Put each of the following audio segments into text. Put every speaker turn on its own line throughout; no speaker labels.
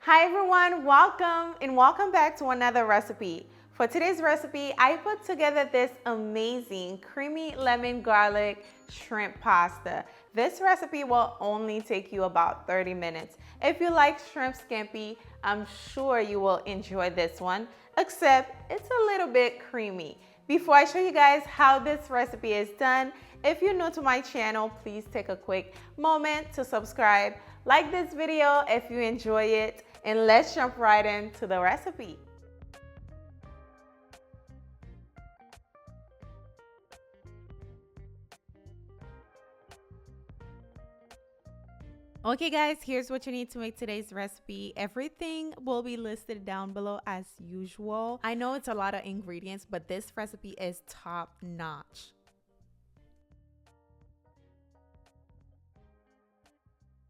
Hi everyone, welcome back to another recipe. For today's recipe, I put together this amazing creamy lemon garlic shrimp pasta. This recipe will only take you about 30 minutes. If you like shrimp scampi, I'm sure you will enjoy this one, except it's a little bit creamy. Before I show you guys how this recipe is done, if you're new to my channel, please take a quick moment to subscribe. Like this video if you enjoy it, and let's jump right into the recipe. Okay guys, here's what you need to make today's recipe. Everything will be listed down below as usual. I know it's a lot of ingredients, but this recipe is top notch.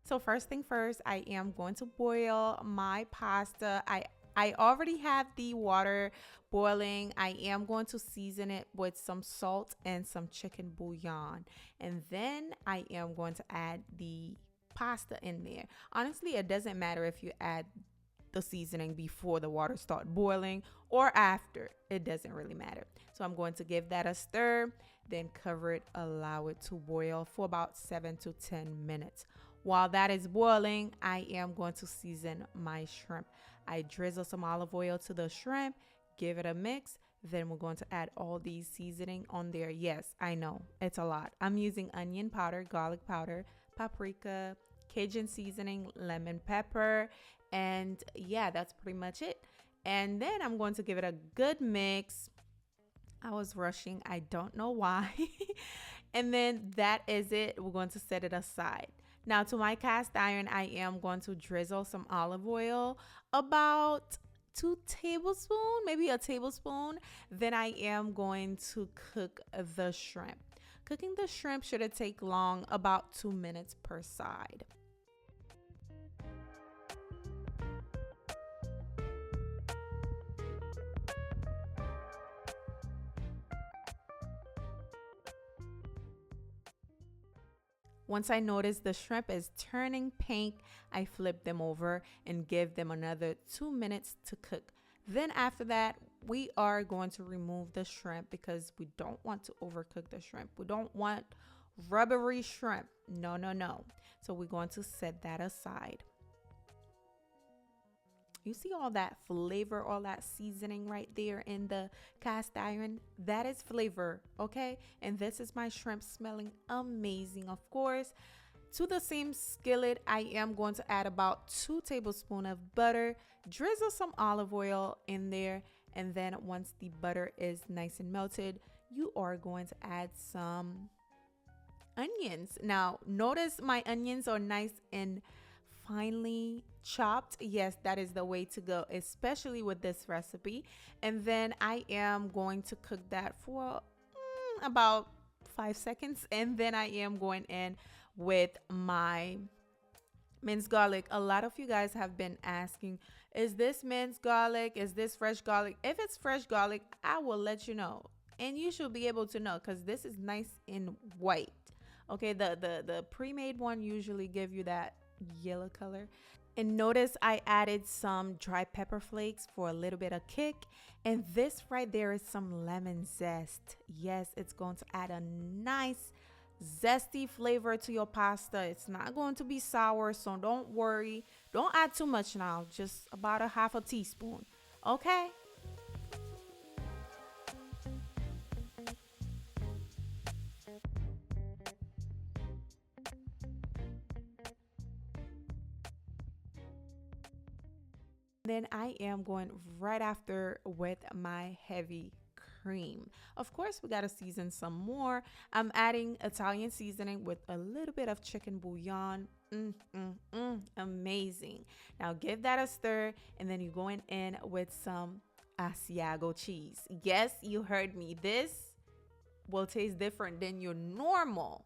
So first thing first, I am going to boil my pasta. I already have the water boiling. I am going to season it with some salt and some chicken bouillon. And then I am going to add the pasta in there. Honestly, it doesn't matter if you add the seasoning before the water start boiling or after. It doesn't really matter. So I'm going to give that a stir, then cover it, allow it to boil for about 7 to 10 minutes. While that is boiling, I am going to season my shrimp. I drizzle some olive oil to the shrimp, give it a mix. Then we're going to add all these seasoning on there. Yes, I know, it's a lot. I'm using onion powder, garlic powder, paprika, Cajun seasoning, lemon pepper, and yeah, that's pretty much it. And then I'm going to give it a good mix. I was rushing, I don't know why. And then that is it. We're going to set it aside. Now to my cast iron, I am going to drizzle some olive oil, about 2 tablespoons, maybe a tablespoon. Then I am going to cook the shrimp. Cooking the shrimp shouldn't take long, about 2 minutes per side. Once I notice the shrimp is turning pink, I flip them over and give them another 2 minutes to cook. Then after that, we are going to remove the shrimp because we don't want to overcook the shrimp. We don't want rubbery shrimp. No, no, no. So we're going to set that aside. You see all that flavor, all that seasoning right there in the cast iron? That is flavor, okay? And this is my shrimp smelling amazing. Of course, to the same skillet, I am going to add about 2 tablespoons of butter, drizzle some olive oil in there, and then once the butter is nice and melted, you are going to add some onions. Now, notice my onions are nice and finely chopped. Yes, that is the way to go, especially with this recipe. And then I am going to cook that for about 5 seconds, and then I am going in with my minced garlic. A lot of you guys have been asking, is this minced garlic, is this fresh garlic? If it's fresh garlic, I will let you know, and you should be able to know because this is nice and white. Okay, the pre-made one usually give you that yellow color. And notice I added some dry pepper flakes for a little bit of kick, and this right there is some lemon zest. Yes, it's going to add a nice zesty flavor to your pasta. It's not going to be sour, so don't worry. Don't add too much now, just about a half a teaspoon. Okay. Then I am going right after with my heavy cream. Of course, we got to season some more. I'm adding Italian seasoning with a little bit of chicken bouillon. Amazing. Now give that a stir, and then you're going in with some asiago cheese. Yes, you heard me. This will taste different than your normal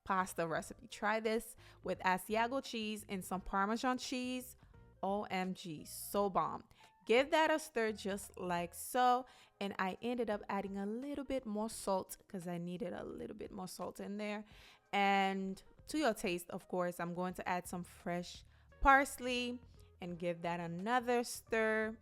pasta recipe. Try this with asiago cheese and some Parmesan cheese. OMG, so bomb. Give that a stir just like so. And I ended up adding a little bit more salt because I needed a little bit more salt in there. And to your taste, of course, I'm going to add some fresh parsley and give that another stir.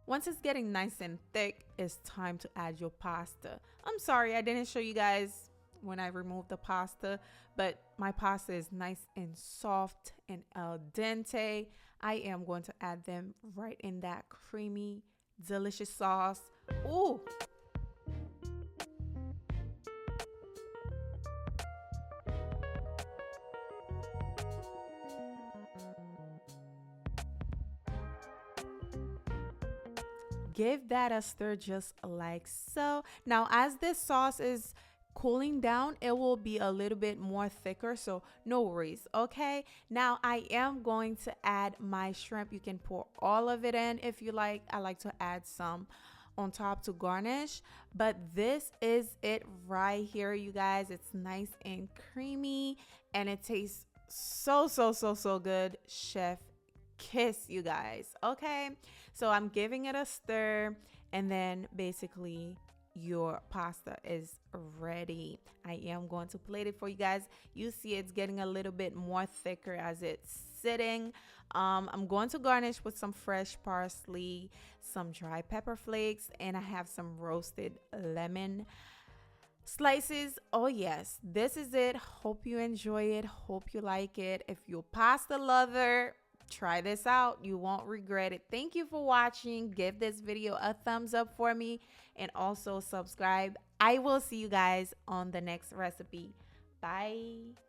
Once it's getting nice and thick, it's time to add your pasta. I'm sorry I didn't show you guys when I removed the pasta, but my pasta is nice and soft and al dente. I am going to add them right in that creamy, delicious sauce. Ooh! Give that a stir just like so. Now, as this sauce is cooling down, it will be a little bit more thicker, so no worries. Okay, now I am going to add my shrimp. You can pour all of it in if you like. I like to add some on top to garnish, but this is it right here, you guys. It's nice and creamy and it tastes so good. Chef kiss, you guys. Okay, so I'm giving it a stir, and then basically your pasta is ready. I am going to plate it for you guys. You see it's getting a little bit more thicker as it's sitting. I'm going to garnish with some fresh parsley, some dry pepper flakes, and I have some roasted lemon slices. Oh yes, this is it. Hope you enjoy it. Hope you like it. If you're a pasta lover, try this out. You won't regret it. Thank you for watching. Give this video a thumbs up for me and also subscribe. I will see you guys on the next recipe. Bye.